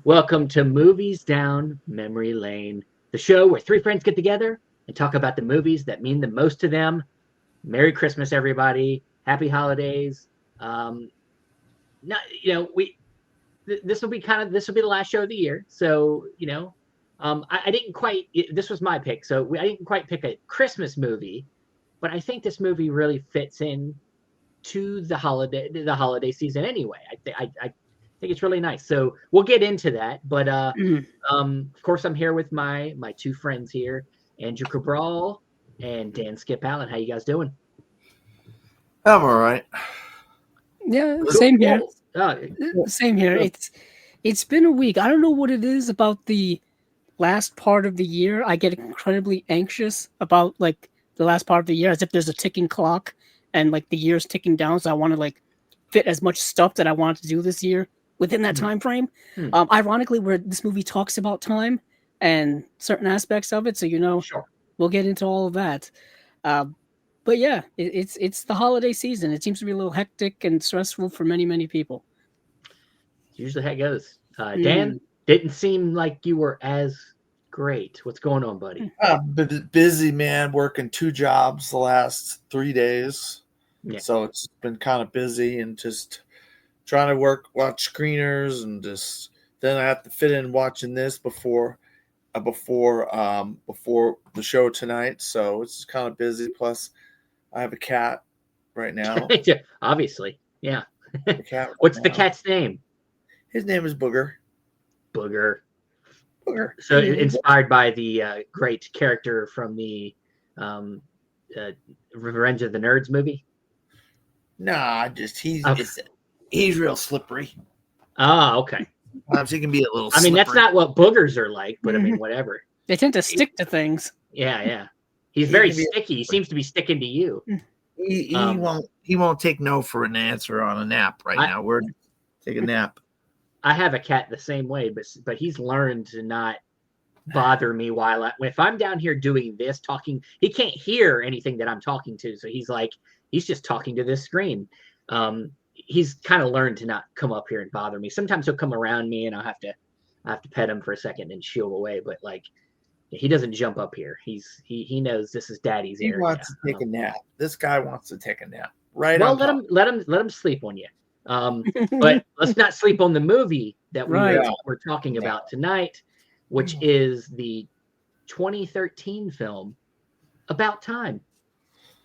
Welcome to Movies Down Memory Lane, the show where three friends get together and talk about the movies that mean the most to them. Merry Christmas, everybody! Happy holidays. Not, we this will be the last show of the year, so I didn't quite. This was my pick, so I didn't quite pick a Christmas movie, but I think this movie really fits in to the holiday season anyway. I think it's really nice. So we'll get into that. But of course, I'm here with my two friends here, Andrew Cabral and Dan Skip Allen. How you guys doing? I'm all right. Yeah, same here. Cool. Same here. It's been a week. I don't know what it is about the last part of the year. I get incredibly anxious about like the last part of the year, as if there's a ticking clock and like the year's ticking down. So I want to like fit as much stuff that I wanted to do this year within that time frame. Ironically, where this movie talks about time and certain aspects of it, so Sure. We'll get into all of that. But yeah, it's the holiday season. It seems to be a little hectic and stressful for many people. Usually how it goes. Dan, didn't seem like you were as great. What's going on, buddy? Busy, man, working 2 jobs the last 3 days. Yeah. So it's been kind of busy and just trying to watch screeners, and just then I have to fit in watching this before the show tonight. So it's kind of busy. Plus, I have a cat right now. Obviously, yeah. What's the cat's name? His name is Booger. Booger. Booger. So inspired by the great character from the Revenge of the Nerds movie. Nah, he's real slippery. Ah, okay. Sometimes he can be a little. I mean, that's not what boogers are like, but I mean, whatever. They tend to stick to things. Yeah. He's very sticky. He seems to be sticking to you. He won't take no for an answer on a nap now. We're take a nap. I have a cat the same way, but he's learned to not bother me if I'm down here doing this, talking. He can't hear anything that I'm talking to, so he's just talking to this screen. He's kind of learned to not come up here and bother me. Sometimes he'll come around me, and I have to pet him for a second and shoo him away. But like, he doesn't jump up here. He knows this is Daddy's area. He wants to take a nap. This guy wants to take a nap. Right. Well, let him sleep on you. But let's not sleep on the movie that we're talking about tonight, which is the 2013 film About Time.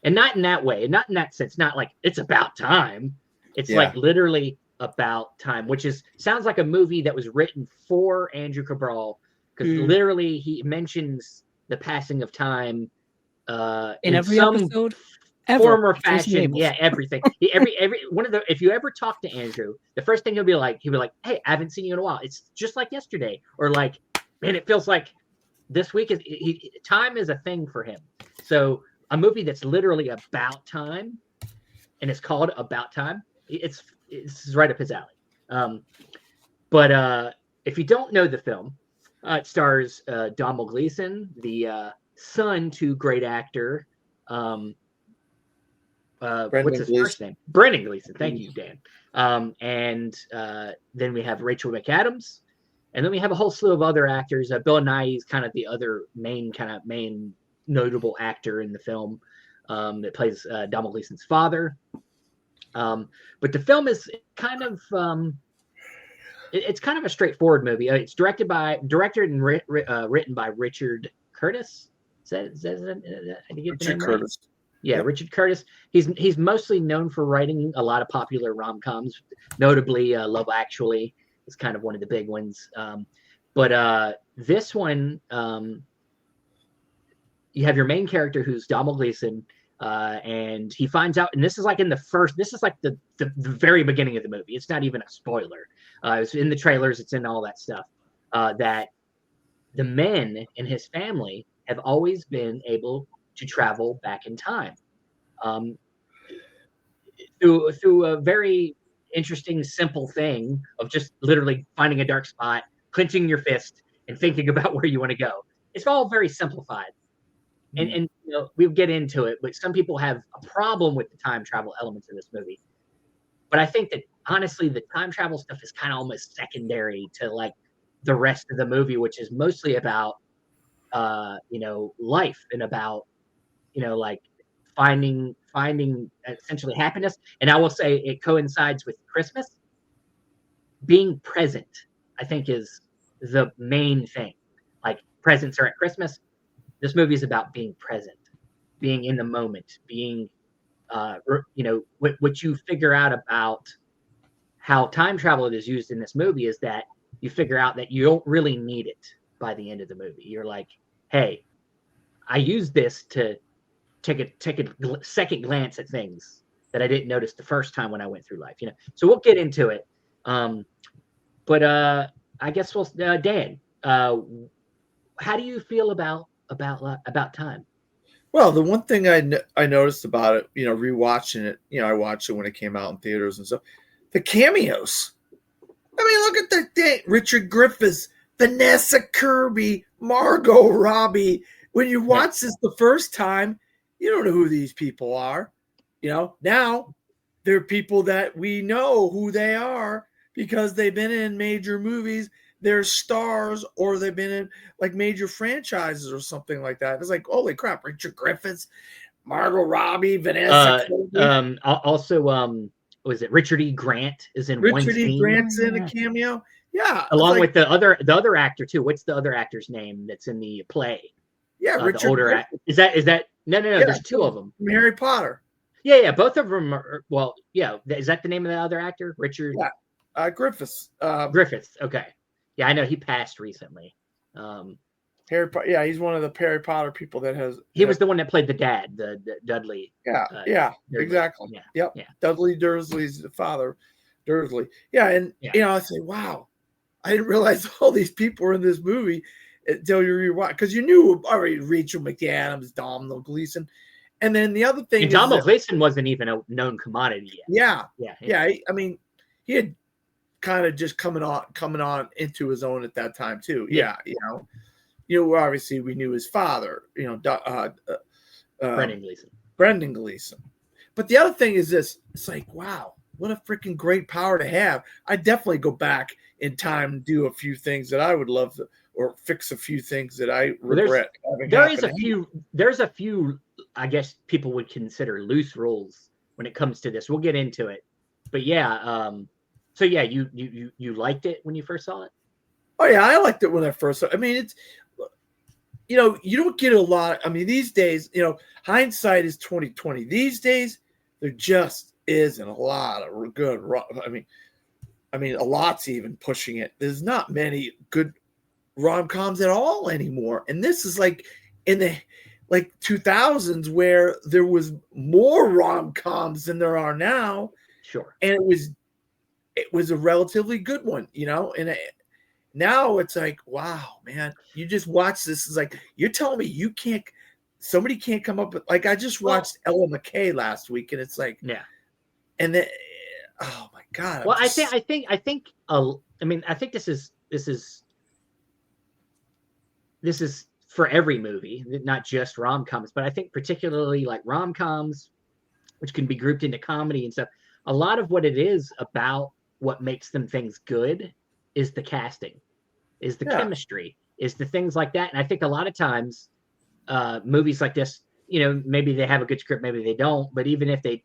And not in that way, not in that sense, not like it's about time. It's like literally about time, which sounds like a movie that was written for Andrew Cabral, because literally he mentions the passing of time in every some episode, form or fashion. Yeah, everything. Every one of the. If you ever talk to Andrew, the first thing he'll be like, "Hey, I haven't seen you in a while. It's just like yesterday," or like, "Man, it feels like this week is." Time is a thing for him. So a movie that's literally about time, and it's called About Time. It's right up his alley. But if you don't know the film, it stars Domhnall Gleeson, the son to great actor. What's his first name? Brendan Gleeson. Thank you, Dan. And then we have Rachel McAdams, and then we have a whole slew of other actors. Bill Nighy is kind of the other main notable actor in the film that plays Domhnall Gleeson's father. But the film is kind of it's kind of a straightforward movie. It's directed and written by Richard Curtis. Richard Curtis. Yeah, Richard Curtis. He's mostly known for writing a lot of popular rom-coms, notably Love Actually is kind of one of the big ones. But this one, you have your main character who's Domhnall Gleeson, and he finds out, and this is like the very beginning of the movie. It's not even a spoiler. It's in the trailers. It's in all that stuff. That the men in his family have always been able to travel back in time, through a very interesting, simple thing of just literally finding a dark spot, clenching your fist, and thinking about where you want to go. It's all very simplified. And we'll get into it, but some people have a problem with the time travel elements in this movie. But I think that honestly, the time travel stuff is kind of almost secondary to like the rest of the movie, which is mostly about life and about like finding essentially happiness. And I will say it coincides with Christmas. Being present, I think, is the main thing. Like presents are at Christmas. This movie is about being present, being in the moment, being what you figure out about how time travel is used in this movie is that you figure out that you don't really need it by the end of the movie. You're like, hey, I used this to take a second glance at things that I didn't notice the first time when I went through life. So we'll get into it. But I guess we'll Dan. How do you feel about time? Well, the one thing I noticed about it, rewatching it, I watched it when it came out in theaters and stuff. The cameos. I mean, look at the thing. Richard Griffiths, Vanessa Kirby, Margot Robbie. When you watch this the first time, you don't know who these people are. Now they're people that we know who they are because they've been in major movies. They're stars, or they've been in like major franchises or something like that. It's like, holy crap, Richard Griffiths, Margot Robbie, Vanessa Kirby. Also, was it Richard E. Grant is in one scene? Richard E. Grant's in a cameo. Yeah. Along with the other actor too. What's the other actor's name that's in the play? Yeah, Richard. The older actor. Is that no? Yeah, there's two of them. From Harry Potter. Yeah. Both of them are, well, yeah. Is that the name of the other actor? Richard? Yeah. Griffiths. Griffiths. Okay. Yeah, I know he passed recently. Harry Potter. Yeah, he's one of the Harry Potter people that has. He was the one that played the dad, the Dudley. Yeah, exactly. Yeah. Yep. Yeah. Dudley Dursley's the father, Dursley. Yeah, and I say, wow, I didn't realize all these people were in this movie until you rewatch, because you knew already Rachel McAdams, Domhnall Gleeson, and then the other thing. And Domhnall Gleeson wasn't even a known commodity yet. Yeah. I mean, he had kind of just coming on into his own at that time too. Yeah. Obviously we knew his father, Brendan Gleeson. But the other thing is this, it's like, wow, what a freaking great power to have. I definitely go back in time and do a few things that I would love to, or fix a few things that I regret. There's a few, I guess people would consider loose rules when it comes to this. We'll get into it. But so yeah, you liked it when you first saw it? Oh yeah, I liked it when I first saw it. I mean, it's, you don't get a lot. I mean, these days, hindsight is 20/20. These days, there just isn't a lot of good. I mean, a lot's even pushing it. There's not many good rom-coms at all anymore. And this is like in the 2000s where there was more rom-coms than there are now. Sure. And it was a relatively good one, and now it's like, wow, man, you just watch this. It's like, you're telling me somebody can't come up with, like, I just watched Ella McKay last week, and it's like, yeah. And then, oh my God. Well, I think this is for every movie, not just rom-coms, but I think particularly like rom-coms, which can be grouped into comedy and stuff. A lot of what it is about, what makes them things good, is the casting, is the chemistry, is the things like that. And I think a lot of times movies like this, maybe they have a good script, maybe they don't, but even if they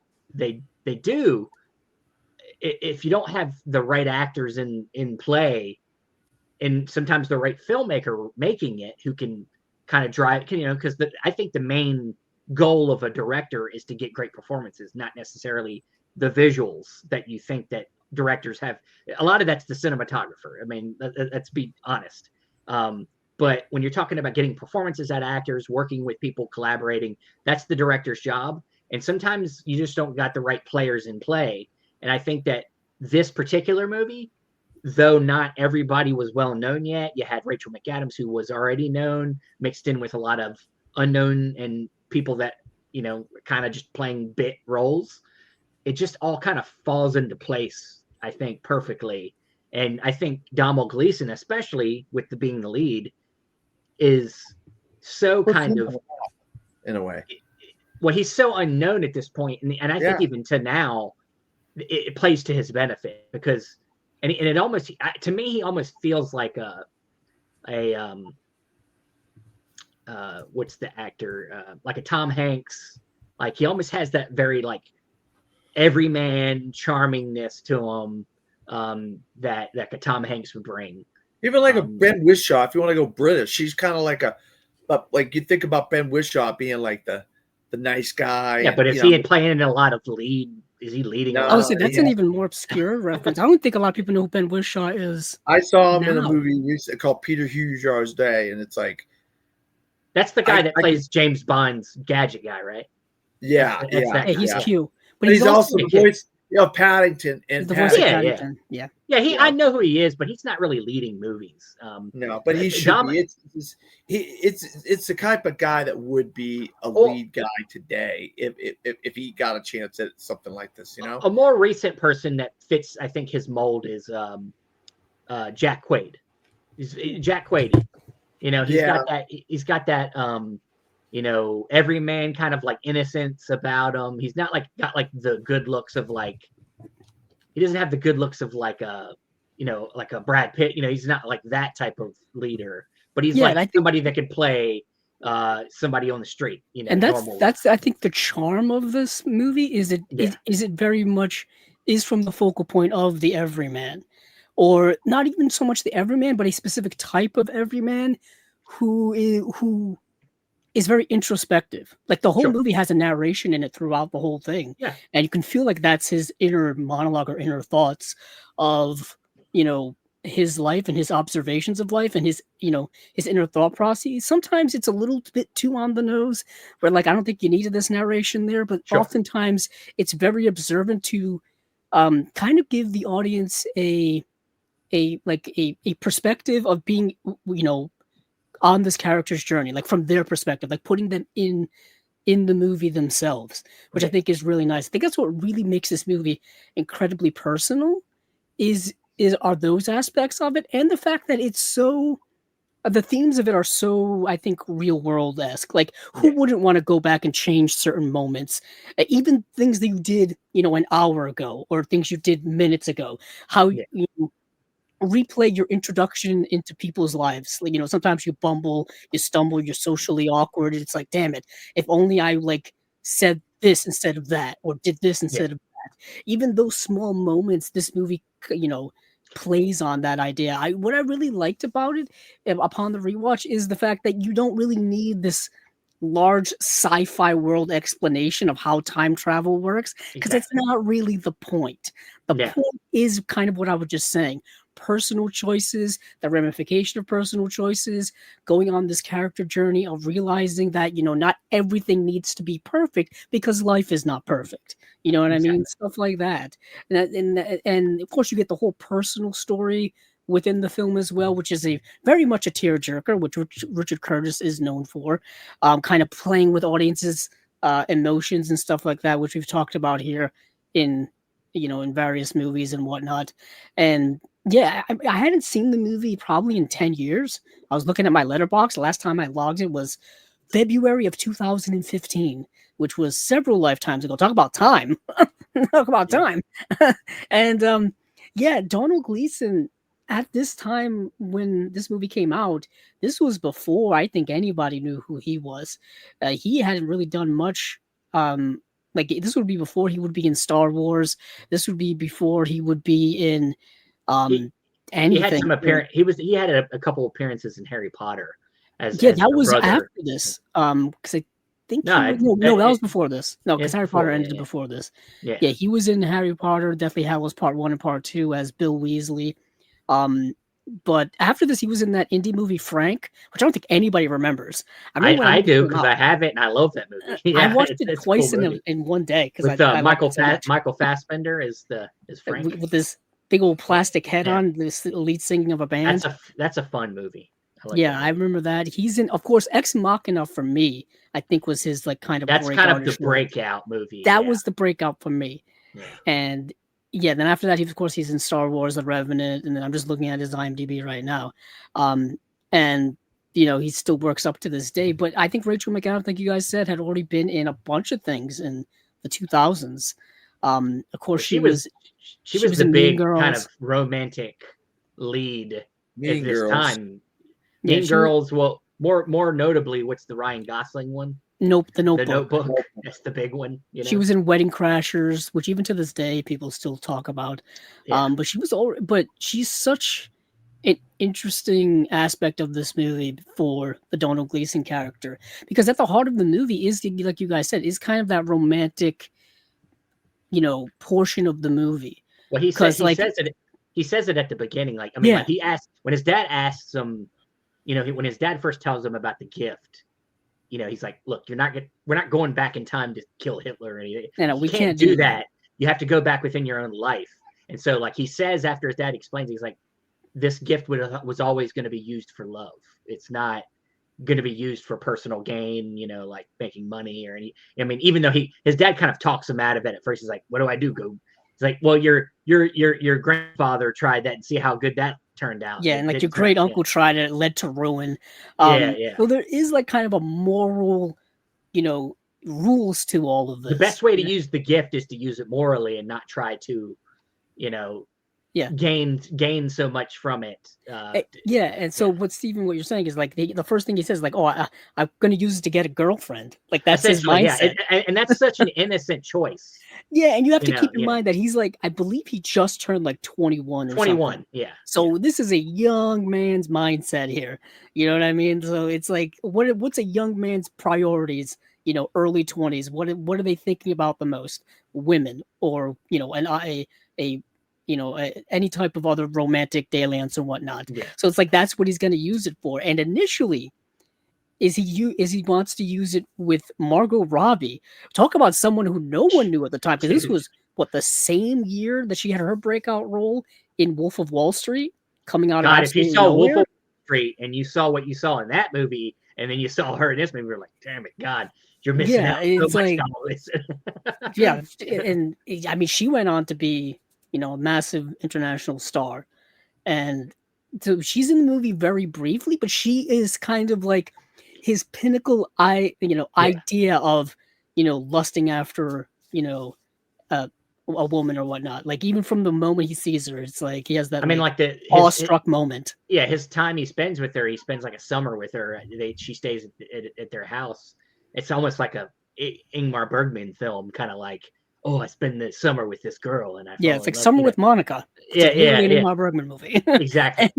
do, if you don't have the right actors in play, and sometimes the right filmmaker making it who can kind of drive, because I think the main goal of a director is to get great performances, not necessarily the visuals that you think that directors have. A lot of that's the cinematographer. I mean, let's be honest. But when you're talking about getting performances out of actors, working with people, collaborating, that's the director's job. And sometimes you just don't got the right players in play. And I think that this particular movie, though not everybody was well known yet, you had Rachel McAdams, who was already known, mixed in with a lot of unknown and people that, kind of just playing bit roles. It just all kind of falls into place, I think, perfectly. And I think Domhnall Gleeson, especially with being the lead, is so kind of, in a way. Well, he's so unknown at this point, and I think even to now, it plays to his benefit because, and it almost to me he almost feels like a what's the actor like a Tom Hanks, like he almost has that very like everyman charmingness to him that a Tom Hanks would bring. Even like a Ben Whishaw, if you want to go British, she's kind of like like you think about Ben Whishaw being like the nice guy. Yeah, but is he playing in a lot of lead? Is he leading? No, Oh, so that's an even more obscure reference. I don't think a lot of people know who Ben Whishaw is. I saw him in a movie called Peter Hujar's Day, and it's like that's the guy that plays James Bond's gadget guy, right? Yeah, Hey, he's cute, but he's also the voice. Paddington and the voice of Paddington. Yeah. I know who he is, but he's not really leading movies. No, but he should be. It's the type of guy that would be a lead guy today if he got a chance at something like this. You know, a more recent person that fits, I think, his mold is Jack Quaid. Jack Quaid. You know, he's got that. He's got that. You know, every man kind of like innocence about him. He's not like got like the good looks of like, he doesn't have the good looks of like a, you know, like a Brad Pitt. You know, he's not like that type of leader, but he's like somebody that could play somebody on the street. You know, and that's I think the charm of this movie is it very much is from the focal point of the everyman, or not even so much the everyman, but a specific type of everyman who is very introspective. Like the whole movie has a narration in it throughout the whole thing. Yeah. And you can feel like that's his inner monologue or inner thoughts of, you know, his life and his observations of life and his, you know, his inner thought process. Sometimes it's a little bit too on the nose where like, I don't think you needed this narration there, but oftentimes it's very observant to kind of give the audience a perspective of being, you know, on this character's journey, like from their perspective, like putting them in the movie themselves, which I think is really nice. I think that's what really makes this movie incredibly personal are those aspects of it. And the fact that it's so, the themes of it are so, I think, real world-esque. Like who wouldn't want to go back and change certain moments, even things that you did, you know, an hour ago or things you did minutes ago, how you replay your introduction into people's lives. Like, you know, sometimes you bumble, you stumble, you're socially awkward. It's like, damn it, if only I like said this instead of that, or did this instead of that. Even those small moments, this movie, you know, plays on that idea. What I really liked about it upon the rewatch is the fact that you don't really need this large sci-fi world explanation of how time travel works, because it's not really the point. The point is kind of what I was just saying. Personal choices, the ramification of personal choices, going on this character journey of realizing that, you know, not everything needs to be perfect because life is not perfect. You know what I mean? Stuff like that. And of course you get the whole personal story within the film as well, which is very much a tearjerker, which Richard Curtis is known for, kind of playing with audiences' emotions and stuff like that, which we've talked about here in various movies and whatnot. And yeah, I hadn't seen the movie probably in 10 years. I was looking at my Letterboxd. The last time I logged it was February of 2015, which was several lifetimes ago. Talk about time. Talk about time. And Donald Gleason, at this time when this movie came out, this was before I think anybody knew who he was. He hadn't really done much. Like this would be before he would be in Star Wars. This would be before he would be in anything. He had some appearance. He had a couple appearances in Harry Potter. That was after this. Because I think that was before this. No, because Harry Potter ended before this. Yeah, he was in Harry Potter. Deathly Hallows Part 1 and Part 2 as Bill Weasley. But after this, he was in that indie movie Frank, which I don't think anybody remembers. I do because I have it and I love that movie. I watched it twice in one day because Michael Fassbender is Frank with this big old plastic head on, this lead singing of a band. That's a fun movie. I remember that. He's in, of course, Ex Machina for me, I think was his like kind of that's kind of the breakout movie. That was the breakout for me. Yeah. And then after that, he's in Star Wars: The Revenant, and then I'm just looking at his IMDb right now. And you know, he still works up to this day. But I think Rachel McAdams, like you guys said, had already been in a bunch of things in the 2000s. Of course, She was the in Mean big kind Girls. of romantic lead at Mean this Girls. time. Yeah, Mean Girls. Well, more notably, what's the Ryan Gosling one? Nope, The The Notebook. Notebook. That's the big one. You know? She was in Wedding Crashers, which even to this day people still talk about. Yeah. But she's such an interesting aspect of this movie for the Donald Gleason character, because at the heart of the movie is, like you guys said, is kind of that romantic, portion of the movie. Well, he says it at the beginning. Like, I mean, like he asked when his dad asks him, when his dad first tells him about the gift, he's like, look, we're not going back in time to kill Hitler or anything. No, we can't do that. You have to go back within your own life. And so, like he says, after his dad explains, he's like, this gift was always going to be used for love. It's not going to be used for personal gain, like making money or any. I mean, even though his dad kind of talks him out of it at first. He's like, what do I do? He's like, well, your grandfather tried that and see how good that turned out. Yeah, and like your great uncle tried it led to ruin. Yeah. So there is like kind of a moral, rules to all of this. The best way to use the gift is to use it morally and not try to, gain so much from it. And so what you're saying is like the first thing he says, like, oh, I'm going to use it to get a girlfriend. Like that's his mindset. Yeah. And that's such an innocent choice. Yeah, and you have to keep in mind that he's like, I believe he just turned like 21 or 21, something. yeah. So this is a young man's mindset here. You know what I mean? So it's like, what's a young man's priorities? Early 20s. What are they thinking about the most? Women, or any type of other romantic dalliance or whatnot. Yeah. So it's like that's what he's going to use it for. And initially, he wants to use it with Margot Robbie. Talk about someone who no one knew at the time, because this was the same year that she had her breakout role in Wolf of Wall Street, coming out of absolutely if you saw nowhere. Wolf of Wall Street and you saw what you saw in that movie, and then you saw her in this movie, you're like, damn it, God, you're missing out so much dollars. Yeah, and I mean, she went on to be, a massive international star, and so she's in the movie very briefly, but she is kind of like his pinnacle idea of lusting after a woman or whatnot. Like even from the moment he sees her, it's like he has that awestruck moment. Yeah, his time he spends with her, he spends like a summer with her. She stays at their house. It's almost like a Ingmar Bergman film, kind of like, oh, I spend the summer with this girl, and it's like Summer with Monica. It's an Ingmar Bergman movie. Exactly.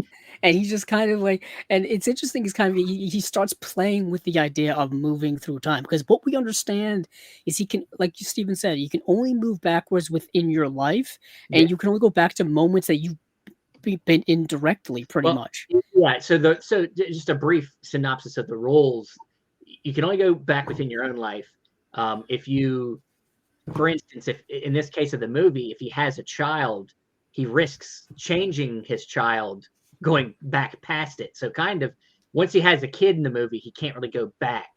And he's just kind of like, and it's interesting. He's kind of he starts playing with the idea of moving through time, because what we understand is he can, like Stephen said, you can only move backwards within your life, and you can only go back to moments that you've been in directly, pretty much. Yeah. So just a brief synopsis of the rules. You can only go back within your own life if you, for instance, if in this case of the movie, if he has a child, he risks changing his child, going back past it. So kind of once he has a kid in the movie, he can't really go back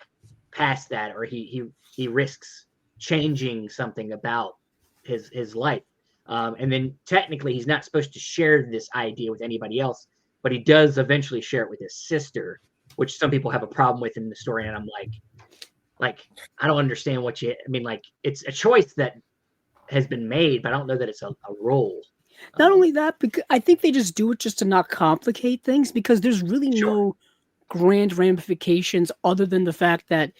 past that, or he risks changing something about his life. And then technically he's not supposed to share this idea with anybody else, but he does eventually share it with his sister, which some people have a problem with in the story. And I'm like, I don't understand it's a choice that has been made, but I don't know that it's a role. Not only that, because I think they just do it just to not complicate things, because there's really no grand ramifications other than the fact that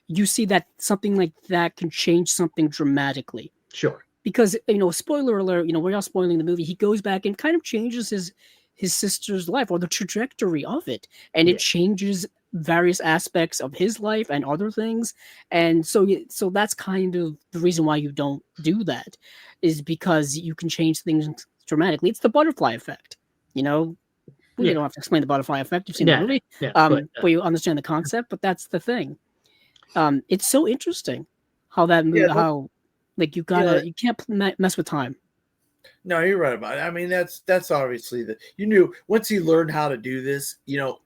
you see that something like that can change something dramatically. Sure. Because, spoiler alert, we're not spoiling the movie. He goes back and kind of changes his sister's life, or the trajectory of it. And it changes various aspects of his life and other things. And so that's kind of the reason why you don't do that, is because you can change things dramatically. It's the butterfly effect. We don't have to explain the butterfly effect. You've seen the movie. But you understand the concept, but that's the thing. It's so interesting how that movie, you can't mess with time. No, you're right about it. I mean, that's obviously you knew once he learned how to do this,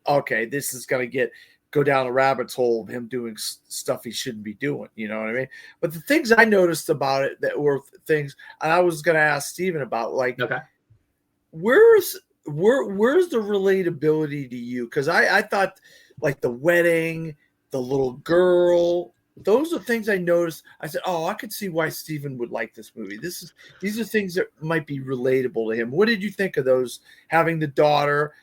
okay, this is going to go down a rabbit's hole of him doing stuff he shouldn't be doing. You know what I mean? But the things I noticed about it that were things, and I was going to ask Stephen about, like, where's the relatability to you? Because I thought, like, the wedding, the little girl, those are things I noticed. I said, "Oh, I could see why Steven would like this movie. These are things that might be relatable to him." What did you think of those? Having the daughter,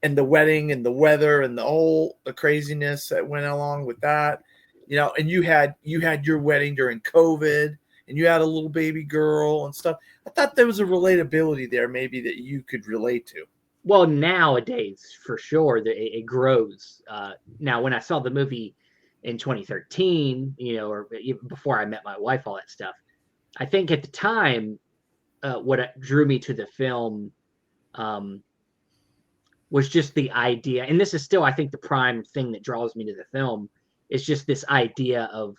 and the wedding, and the weather, and the craziness that went along with that, And you had your wedding during COVID, and you had a little baby girl and stuff. I thought there was a relatability there, maybe that you could relate to. Well, nowadays, for sure, it grows. Now, when I saw the movie in 2013, or even before I met my wife, all that stuff, I think at the time, what drew me to the film was just the idea, and this is still, I think, the prime thing that draws me to the film, is just this idea of,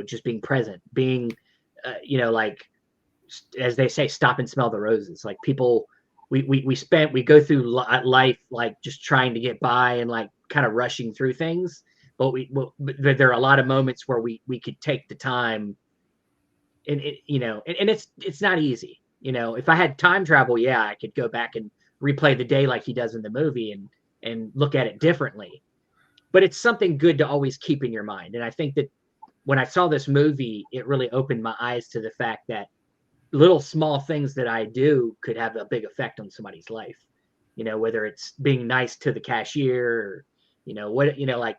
just being present, being, like, as they say, stop and smell the roses. Like, people, we go through life like just trying to get by and like kind of rushing through things, but there are a lot of moments where we could take the time, and it's not easy. If I had time travel, yeah, I could go back and replay the day like he does in the movie and look at it differently. But it's something good to always keep in your mind. And I think that when I saw this movie, it really opened my eyes to the fact that little small things that I do could have a big effect on somebody's life. Whether it's being nice to the cashier, or, like,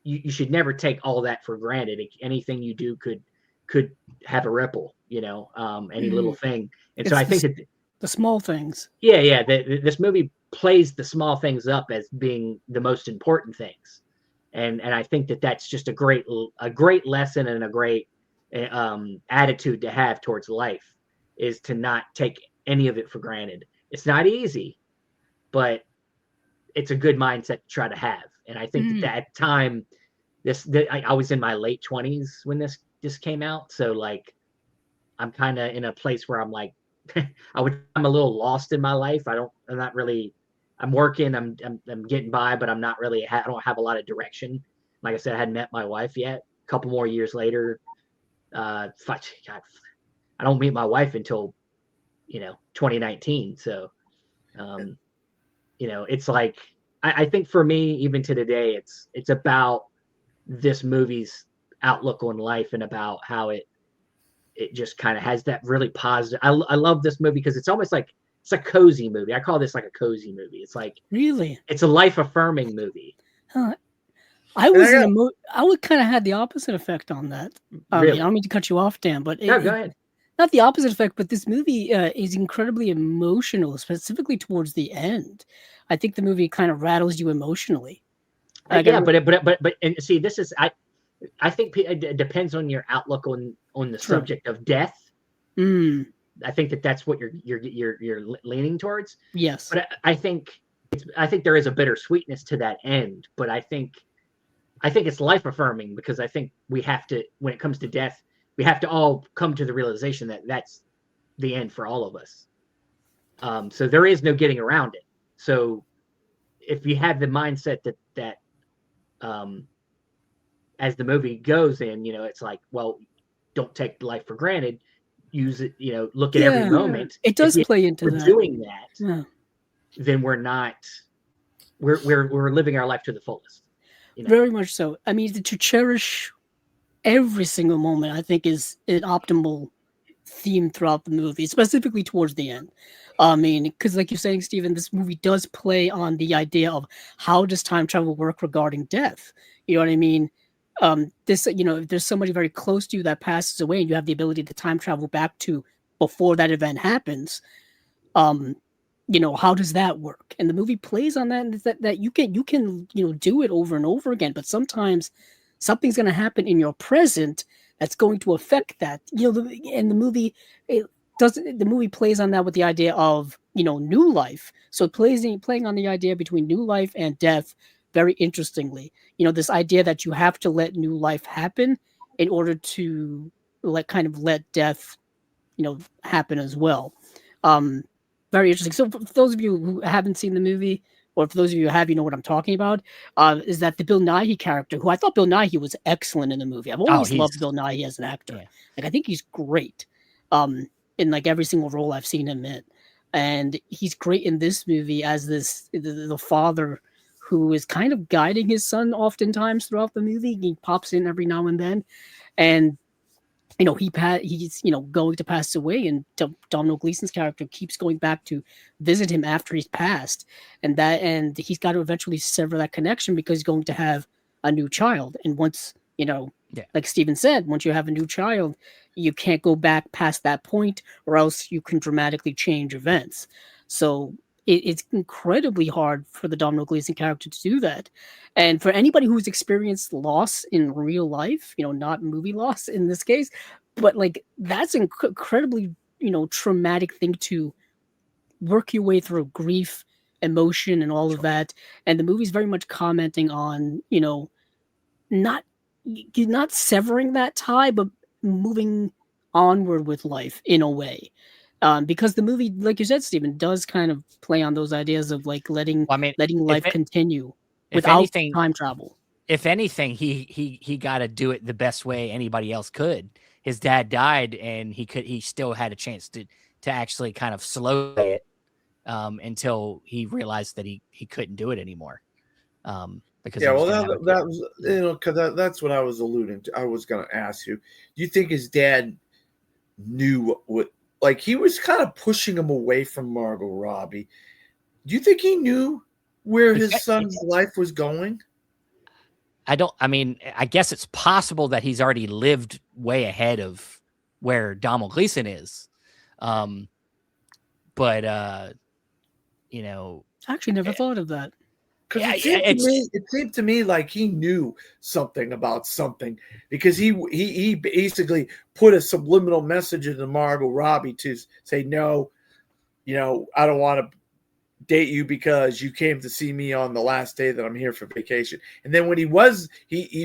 you should never take all that for granted. Anything you do could have a ripple, any little thing. And so I think that the small things. Yeah. This movie plays the small things up as being the most important things. And I think that that's just a great lesson and a great attitude to have towards life, is to not take any of it for granted. It's not easy, but it's a good mindset to try to have. And I think that time, I was in my late 20s when this came out, so like I'm kind of in a place where I'm like, I'm a little lost in my life. I'm working, I'm getting by, but I'm not really, I don't have a lot of direction. Like I said, I hadn't met my wife yet. A couple more years later, God, I don't meet my wife until 2019. So it's like, I think for me, even to today, it's about this movie's outlook on life and about how it just kind of has that really positive. I love this movie because it's almost like, it's a cozy movie. I call this like a cozy movie. It's like, really, it's a life affirming movie. I would kind of had the opposite effect on that. Really? I don't mean to cut you off, Dan, but No, go ahead. Not the opposite effect, but this movie is incredibly emotional, specifically towards the end. I think the movie kind of rattles you emotionally. But and see, this is I think it depends on your outlook on the subject of death. I think that's what you're leaning towards. Yes, but I think there is a bittersweetness to that end. But I think it's life affirming, because I think we have to, when it comes to death, we have to all come to the realization that that's the end for all of us. So there is no getting around it. So if you have the mindset that as the movie goes in, it's like, well, don't take life for granted. Use it, look at every moment. It does play into that. Doing that, then we're living our life to the fullest. Very much so. I mean, to cherish every single moment, I think, is an optimal theme throughout the movie, specifically towards the end. I mean, because like you're saying, Stephen, this movie does play on the idea of how does time travel work regarding death. You know what I mean? If there's somebody very close to you that passes away and you have the ability to time travel back to before that event happens, how does that work? And the movie plays on that, and that you can do it over and over again, but sometimes something's going to happen in your present that's going to affect that. And the movie the movie plays on that with the idea of new life. So playing on the idea between new life and death very interestingly. This idea that you have to let new life happen in order to let death happen as well. Very interesting. So for those of you who haven't seen the movie, or for those of you who have, what I'm talking about, is that the Bill Nighy character, who I thought Bill Nighy was excellent in the movie. I've always loved Bill Nighy as an actor. Yeah. Like, I think he's great in like every single role I've seen him in. And he's great in this movie as the father who is kind of guiding his son oftentimes throughout the movie. He pops in every now and then, and he's going to pass away, and Domhnall Gleeson's character keeps going back to visit him after he's passed, and he's got to eventually sever that connection because he's going to have a new child, and once like Steven said, once you have a new child, you can't go back past that point, or else you can dramatically change events. So it's incredibly hard for the Domhnall Gleeson character to do that. And for anybody who's experienced loss in real life, not movie loss in this case, but like that's incredibly, traumatic thing to work your way through grief, emotion, and all of that. And the movie's very much commenting on, not severing that tie, but moving onward with life in a way. Because the movie, like you said, Stephen, does kind of play on those ideas of like letting life continue without time travel. If anything, he got to do it the best way anybody else could. His dad died, and he still had a chance to actually kind of slow it until he realized that he couldn't do it anymore. Because that was because that's what I was alluding to. I was going to ask you. Do you think his dad knew what? Like, he was kind of pushing him away from Margot Robbie. Do you think he knew where his son's life was going? I guess it's possible that he's already lived way ahead of where Domhnall Gleeson is. But I actually never thought of that. Because it seemed to me like he knew something about something, because he basically put a subliminal message into Margot Robbie to say, no, I don't want to date you because you came to see me on the last day that I'm here for vacation. And then when he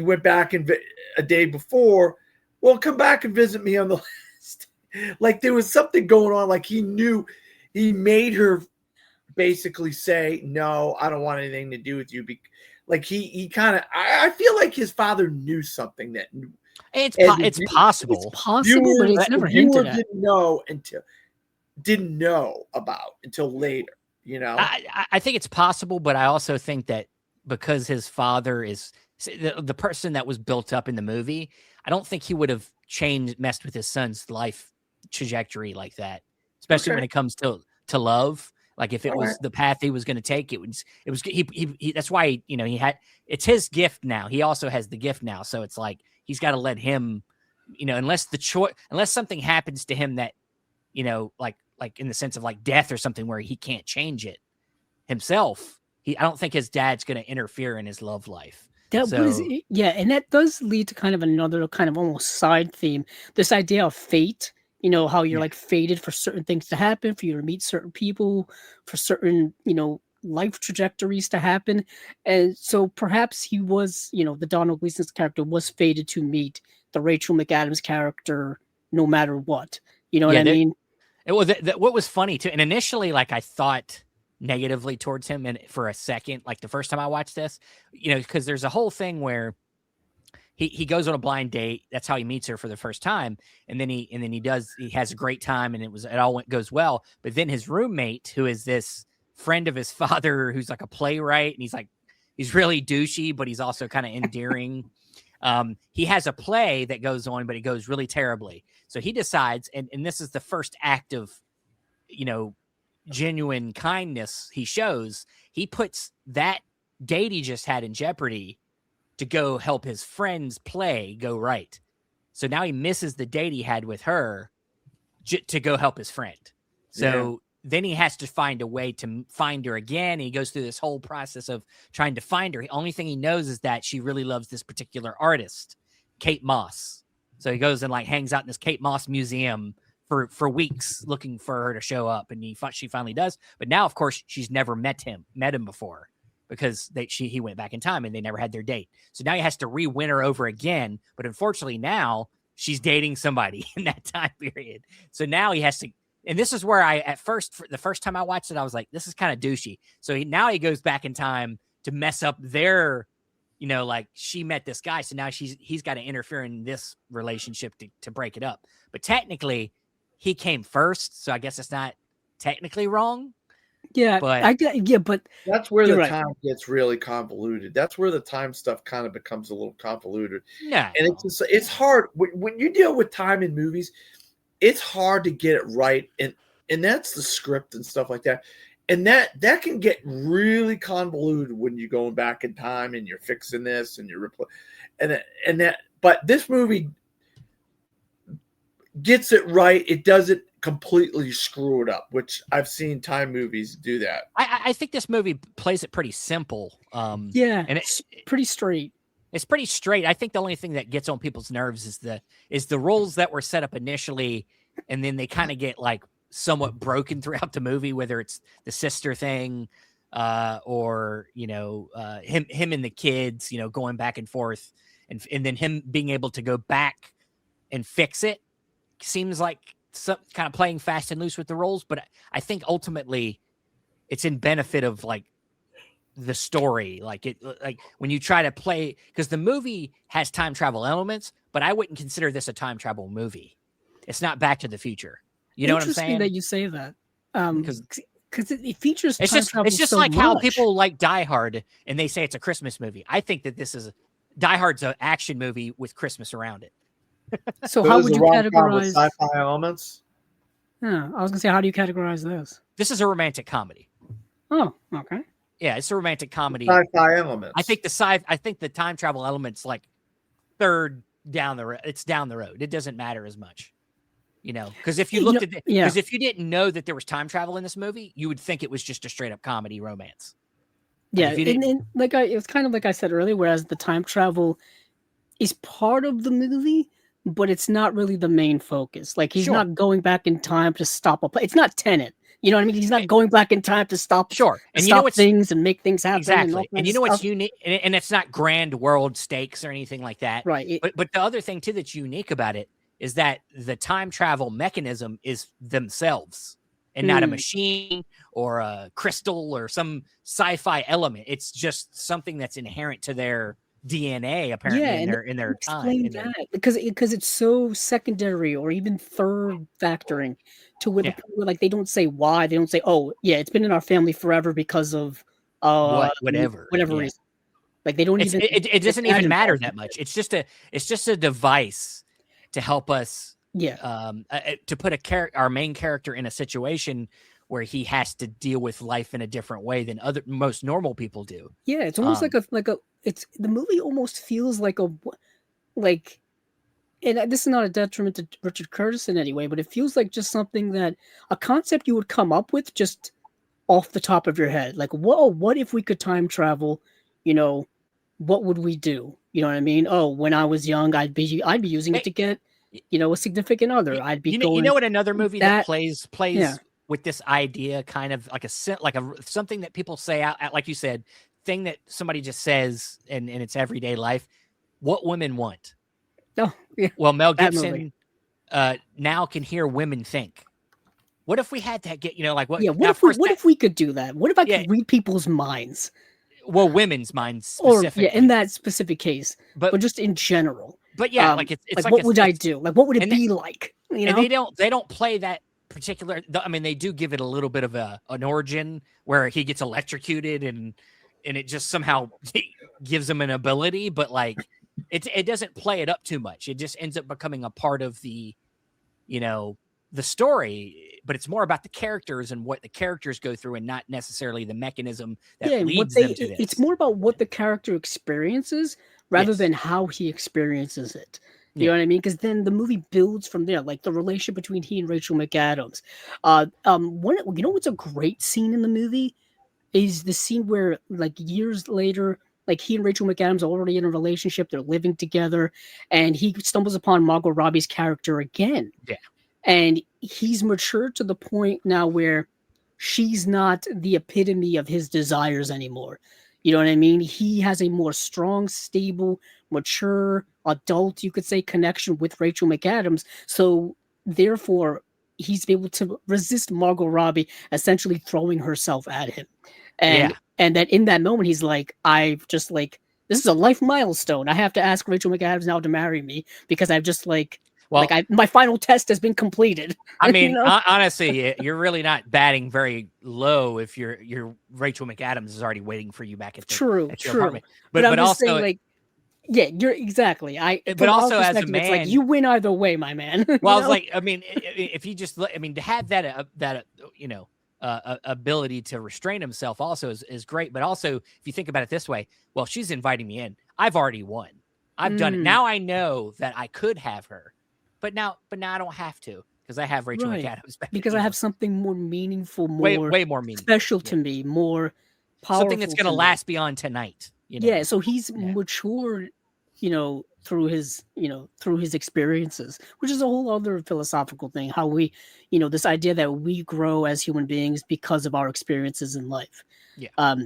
went back a day before, well, come back and visit me on the last day. Like there was something going on. Like he knew, he made her basically say, no, I don't want anything to do with you. Like he kind of, I feel like his father knew something that it's possible. It's possible, but it's never hinted at. Didn't know about until later, I think it's possible, but I also think that because his father is the person that was built up in the movie, I don't think he would have messed with his son's life trajectory like that, especially when it comes to love. Like if it was the path he was going to take, it was he that's why, it's his gift now. He also has the gift now. So it's like, he's got to let him, unless something happens to him that, like in the sense of like death or something where he can't change it himself. I don't think his dad's going to interfere in his love life. And that does lead to kind of another kind of almost side theme. This idea of fate. How you're like fated for certain things to happen, for you to meet certain people, for certain, life trajectories to happen. And so perhaps he was, the Domhnall Gleeson's character was fated to meet the Rachel McAdams character no matter what. You know what I mean? It was what was funny too. And initially, like I thought negatively towards him, and for a second, like the first time I watched this, because there's a whole thing where he goes on a blind date. That's how he meets her for the first time. And then he has a great time, and it all goes well. But then his roommate, who is this friend of his father, who's like a playwright, and he's really douchey, but he's also kind of endearing. He has a play that goes on, but it goes really terribly. So he decides, and this is the first act of, genuine kindness he shows. He puts that date he just had in jeopardy to go help his friend's play go right. So now he misses the date he had with her to go help his friend. So then he has to find a way to find her again. He goes through this whole process of trying to find her. The only thing he knows is that she really loves this particular artist, Kate Moss. So he goes and like hangs out in this Kate Moss museum for weeks looking for her to show up. And she finally does. But now, of course, she's never met him before, because he went back in time and they never had their date. So now he has to re-win her over again. But unfortunately now she's dating somebody in that time period. So now he has to, and this is where the first time I watched it, I was like, this is kind of douchey. So now he goes back in time to mess up their, like she met this guy. So now he's got to interfere in this relationship to break it up. But technically he came first. So I guess it's not technically wrong. Yeah, But but That's where You're the right. time gets really convoluted. That's where the time stuff kind of becomes a little convoluted. no, And it's hard when you deal with time in movies. It's hard to get it right, and that's the script and stuff like that. And that can get really convoluted when you're going back in time and you're fixing this and you're and that. But this movie gets it right. It doesn't completely screw it up, which I've seen time movies do that. I think this movie plays it pretty simple. yeah, and it's pretty straight. it's pretty straight. I think the only thing that gets on people's nerves is the roles that were set up initially, and then they kind of get like somewhat broken throughout the movie, whether it's the sister thing, or him and the kids, going back and forth, and then him being able to go back and fix it seems like some kind of playing fast and loose with the roles. But I think ultimately it's in benefit of like the story, like when you try to play, because the movie has time travel elements, but I wouldn't consider this a time travel movie. It's not Back to the Future. You know what I'm saying? Interesting that you say that. Because it features It's time just travel it's just so like how much. people like Die Hard and they say it's a Christmas movie. I think that this is Die Hard's an action movie with Christmas around it. So how It was would a you rom-com with categorize? sci-fi elements? Yeah, I was gonna say, how do you categorize this? This is a romantic comedy. Oh, okay. Yeah, it's a romantic comedy. Sci-fi elements. I think the time travel element's like third down the road. It's down the road. It doesn't matter as much. Because if you looked at it, because if you didn't know that there was time travel in this movie, you would think it was just a straight up comedy romance. Yeah, if you didn't- and it was kind of like I said earlier, whereas the time travel is part of the movie, but it's not really the main focus. Like he's Sure. not going back in time to stop a play. It's not Tenet. You know what I mean? He's not going back in time to stop Sure. to And you know stop what's things and make things happen. exactly. And you know what's stuff. unique, and it's not grand world stakes or anything like that. Right. But the other thing too that's unique about it is that the time travel mechanism is themselves and not a machine or a crystal or some sci-fi element. It's just something that's inherent to their DNA, apparently, in their time. Explain that because it's so secondary or even third factoring to where the people, like they don't say why. They don't say, oh yeah, it's been in our family forever because of whatever reason. Like they don't even. It doesn't even matter that much. It's just a device to help us. Yeah. To put our main character in a situation where he has to deal with life in a different way than most normal people do. Yeah, it's almost it's the movie almost feels like and this is not a detriment to Richard Curtis in any way, but it feels like just something that a concept you would come up with just off the top of your head. Like, whoa, what if we could time travel? What would we do? You know what I mean? Oh, when I was young, I'd be using it to get, a significant other. I'd be going. You know what? Another movie that plays yeah. with this idea, kind of like something that people say out, like you said, thing that somebody just says in its everyday life. What women want. Oh, yeah. Well, Mel Gibson now can hear women think. What if we had that? What? Yeah. What if we could do that? What if I could read people's minds? Well, women's minds specifically. Or in that specific case, but just in general. But yeah, it's like what would I do? Like, what would it be like? And they don't play that particular. I mean, they do give it a little bit of an origin where he gets electrocuted and it just somehow gives him an ability, but like it doesn't play it up too much. It just ends up becoming a part of the story. But it's more about the characters and what the characters go through, and not necessarily the mechanism that leads them to this. It's more about what the character experiences rather than how he experiences it. You know what I mean? Because then the movie builds from there, like the relationship between he and Rachel McAdams. What's a great scene in the movie is the scene where, like, years later, like he and Rachel McAdams are already in a relationship, they're living together, and he stumbles upon Margot Robbie's character again. Yeah. And he's matured to the point now where she's not the epitome of his desires anymore. You know what I mean? He has a more strong, stable, mature, adult, you could say, connection with Rachel McAdams. So therefore, he's able to resist Margot Robbie essentially throwing herself at him. And that in that moment, he's like, this is a life milestone. I have to ask Rachel McAdams now to marry me because I've just Well, my final test has been completed. I mean, You know? honestly, you're really not batting very low if your Rachel McAdams is already waiting for you back at your True. apartment. But I'm just also, saying, like, yeah, you're exactly. but From our also as a perspective, it's like man, you win either way, my man. You well, I was know? like, I mean, if you just, I mean, to have that you know, ability to restrain himself also is great. But also, if you think about it this way, well, she's inviting me in. I've already won. I've done it. Now I know that I could have her, but now I don't have to because I have Rachel Right. McAdams back. Because I have something more meaningful, way more meaningful, special to me, more powerful. something that's going to last beyond tonight. You know? Yeah, so he's matured, through his experiences, which is a whole other philosophical thing. How we, this idea that we grow as human beings because of our experiences in life. Yeah.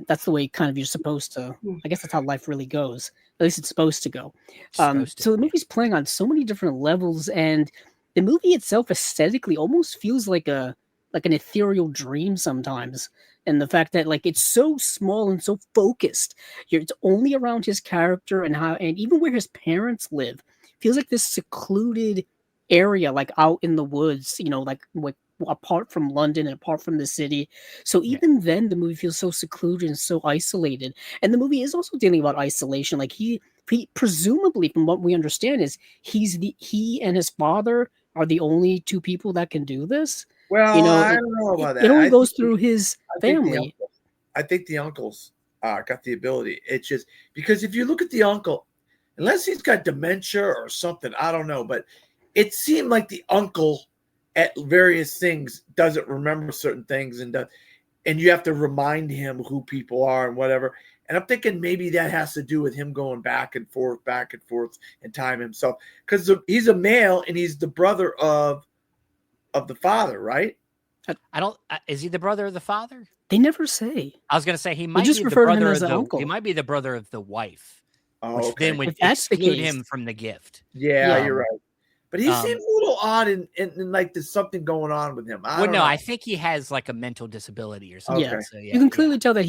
That's the way kind of you're supposed to. I guess that's how life really goes. At least it's supposed to go. So the movie's playing on so many different levels, and the movie itself aesthetically almost feels like an ethereal dream sometimes. And the fact that like it's so small and so focused, it's only around his character and even where his parents live feels like this secluded area, like out in the woods, like apart from London and apart from the city. So even then, the movie feels so secluded and so isolated. And the movie is also dealing about isolation. Like he presumably, from what we understand, is he and his father are the only two people that can do this. Well, I don't know about that. It only goes through his family. I think the uncles got the ability. It's just because if you look at the uncle, unless he's got dementia or something, I don't know. But it seemed like the uncle at various things doesn't remember certain things, and you have to remind him who people are and whatever. And I'm thinking maybe that has to do with him going back and forth in time himself, because he's a male and he's the brother of the father, right? Is he the brother of the father? They never say. I was going to say he might just be the refer to him brother as of the the uncle. He might be the brother of the wife, which okay. then would If that's the exclude case- him from the gift. Yeah, you're right. But he seems a little odd and like there's something going on with him. I don't know. I think he has like a mental disability or something. Yeah. So, You can clearly tell that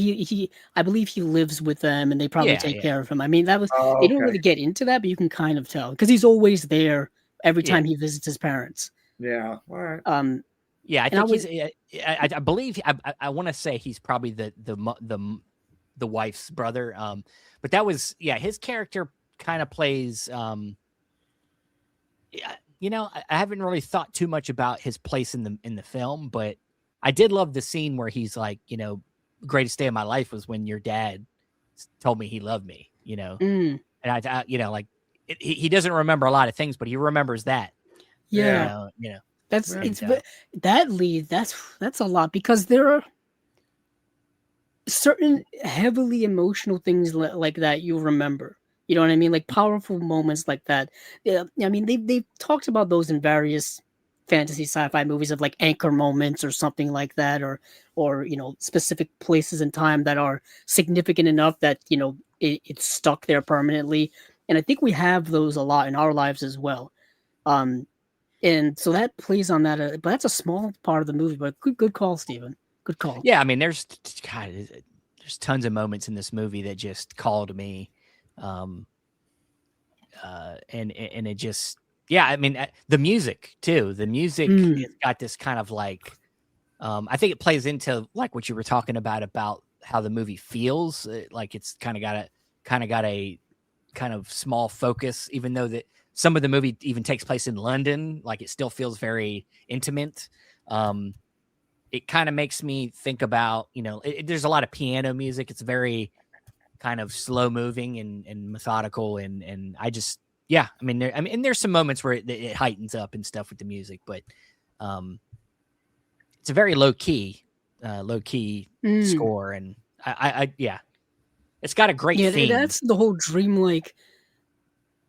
I believe he lives with them and they probably take care of him. I mean, they don't really get into that, but you can kind of tell because he's always there every time he visits his parents. Yeah. All right. Yeah, I think I believe I want to say he's probably the wife's brother. But that was his character kind of plays. I haven't really thought too much about his place in the film, but I did love the scene where he's like, greatest day of my life was when your dad told me he loved me. And I like he doesn't remember a lot of things, but he remembers that. Yeah. That's Right. that's a lot because there are certain heavily emotional things like that you remember. You know what I mean? Like powerful moments like that. Yeah, I mean they've talked about those in various fantasy sci-fi movies of like anchor moments or something like that, or specific places in time that are significant enough that it's stuck there permanently. And I think we have those a lot in our lives as well. And so that plays on that, but that's a small part of the movie. But good call, Stephen. Good call. Yeah, I mean, there's tons of moments in this movie that just called me, and it just I mean the music too. The music has got this kind of like, I think it plays into like what you were talking about how the movie feels. Like it's kind of got a kind of small focus, even though that some of the movie even takes place in London. Like it still feels very intimate. It kind of makes me think about, there's a lot of piano music. It's very kind of slow moving and methodical. And I just, I mean, there's some moments where it heightens up and stuff with the music, but it's a very low key score. And I it's got a great theme. That's the whole dreamlike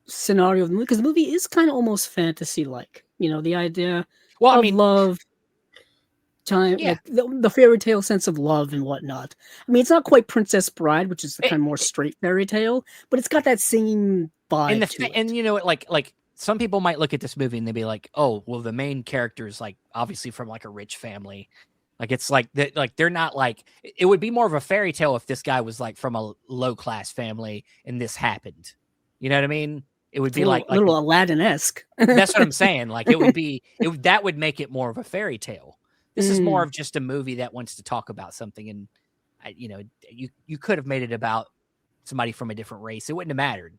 scenario of the movie, because the movie is kind of almost fantasy-like. The idea of love, time, like the fairy tale sense of love and whatnot. I mean, it's not quite Princess Bride, which is the kind of more straight fairy tale, but it's got that same vibe to it. And like some people might look at this movie and they'd be like, "Oh, well, the main character is like obviously from like a rich family." Like it's like they're not like, it would be more of a fairy tale if this guy was like from a low class family and this happened. You know what I mean? It would It's be a like little Aladdin-esque. that's what I'm saying. Like it would be that would make it more of a fairy tale. This is more Mm. of just a movie that wants to talk about something, and you could have made it about somebody from a different race. It wouldn't have mattered,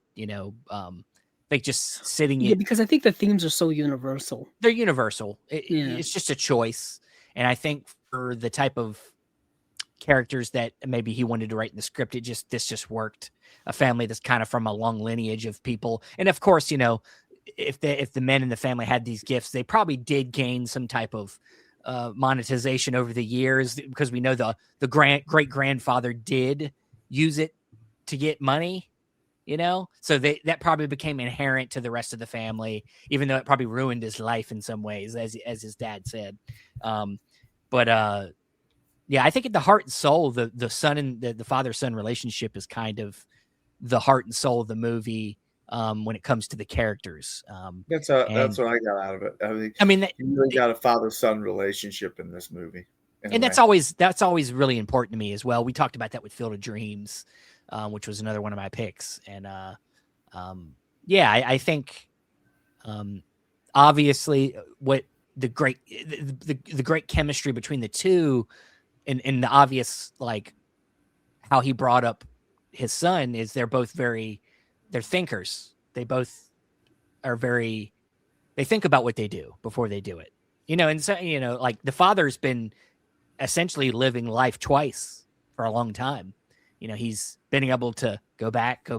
like just sitting Yeah, it. because I think the themes are so universal. They're universal. Yeah. It's just a choice, and I think for the type of characters that maybe he wanted to write in the script, this just worked. A family that's kind of from a long lineage of people, and of course, if the men in the family had these gifts, they probably did gain some type of monetization over the years, because we know the great grandfather did use it to get money, so that probably became inherent to the rest of the family, even though it probably ruined his life in some ways, as his dad said. But yeah, I think at the heart and soul, the son and the father-son relationship is kind of the heart and soul of the movie, when it comes to the characters. That's what I got out of it. I mean, you really got a father-son relationship in this movie, and that's always really important to me as well. We talked about that with Field of Dreams, which was another one of my picks, and yeah, I think obviously what the great chemistry between the two, and the obvious, like, how he brought up his son is they're thinkers. They both are they think about what they do before they do it, and so, like the father's been essentially living life twice for a long time. He's been able to go back,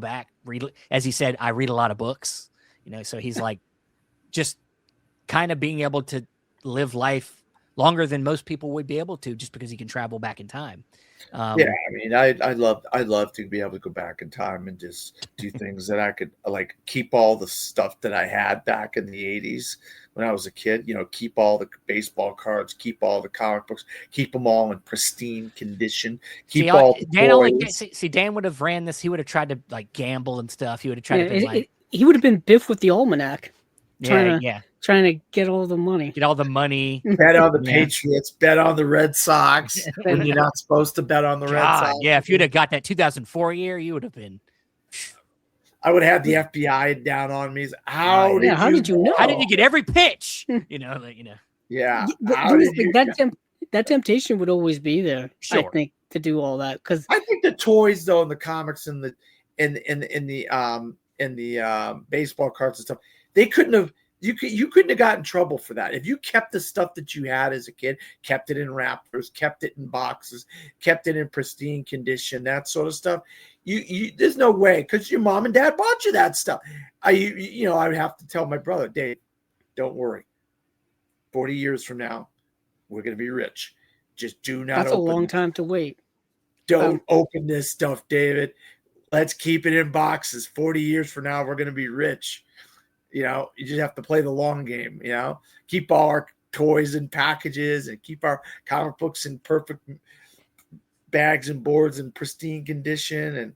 read, as he said, I read a lot of books, so he's like just kind of being able to live life longer than most people would be able to, just because he can travel back in time. Yeah, I mean, I'd love to be able to go back in time and just do things that I could, like, keep all the stuff that I had back in the 80s when I was a kid, keep all the baseball cards, keep all the comic books, keep them all in pristine condition, keep all the toys. Dan would have ran this. He would have tried to, like, gamble and stuff. He would have tried to he would have been Biff with the almanac. Trying to get all the money. Get all the money. Bet on the Patriots. Bet on the Red Sox when you're not supposed to bet on the Red Sox. Yeah, if you'd have got that 2004 year, you would have been. I would have had the FBI down on me. How did you know? How did you get every pitch? Yeah. That temptation would always be there. Sure. I think, to do all that, because I think the toys, though, in the comics and the baseball cards and stuff, they couldn't have. You couldn't have gotten in trouble for that. If you kept the stuff that you had as a kid, kept it in wrappers, kept it in boxes, kept it in pristine condition, that sort of stuff, you there's no way, because your mom and dad bought you that stuff. I would have to tell my brother, Dave, don't worry. 40 years from now, we're going to be rich. Just do not. That's a long time to wait. Don't open this stuff, David. Let's keep it in boxes. 40 years from now, we're going to be rich. You just have to play the long game, keep all our toys in packages and keep our comic books in perfect bags and boards in pristine condition, and